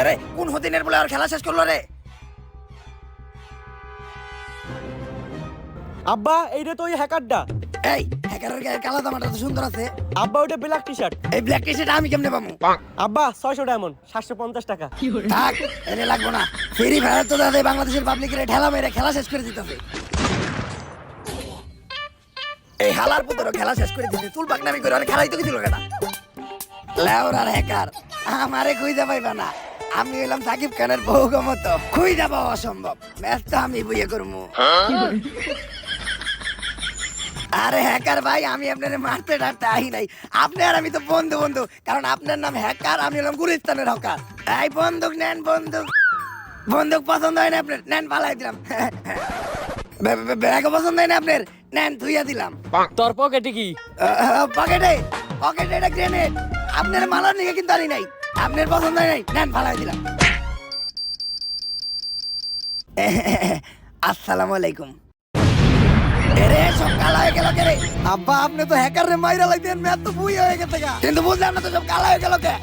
আরে কোন হদিনের বলে আর খেলা শেষ করলো রে? আব্বা এইটা তো ওই হ্যাকারটা। এই হ্যাকারের গায়ে কালা জামাটা তো সুন্দর আছে। আব্বা ওইটা ব্ল্যাক টি শার্ট। এই ব্ল্যাক টি শার্ট আমি কেমনে পাবো? আব্বা 600 ডায়মন্ড 750 টাকা। থাক, এনে লাগবো না। ফ্রি ফায়ার তো দাদা বাংলাদেশের পাবলিকের ঠেলা মেরে খেলা শেষ করে দিতেছে। এই হালার পুত্র খেলা শেষ করে দিতে তুল পাকনামি করে অনেক খেলাই তো কিছু লোকেটা লেওরার হ্যাকার আমারে খুঁজে পাইবা না। আমি হইলাম সাকিব খানের বউ মতো খুঁজে পাওয়া অসম্ভব। ম্যাচ তো আমি বুঝে করবো। আরে হ্যাকার ভাই, আমি আপনার মারতে ডারতে আহি নাই। আপনি আর আমি তো বন্ধু বন্ধু, কারণ আপনার নাম হ্যাকার, আমি হলাম গুলিস্তানের হকার। এই বন্দুক নেন, বন্দুক। বন্দুক পছন্দ হয় না আপনার? নেন, পালাই দিলাম। ব্যাগও পছন্দ হয় না আপনার? নেন, ধুইয়া দিলাম। তোর পকেটে কি? পকেটে পকেটে এটা গ্রেনেড। আপনার মালার নিকে কিন্তু আনি নাই। আপনার পছন্দ হয় নাই? নেন, পালাই দিলাম। আসসালামু আলাইকুম। এরে সব কালা হয়ে গেল কে রে? আব্বা আপনি তো হ্যাকার রে মাইরা লাইতেন, ম্যাচ তো বুই হয়ে গেছে গা। কিন্তু বুঝলাম না তো সব কালা হয়ে গেল কে?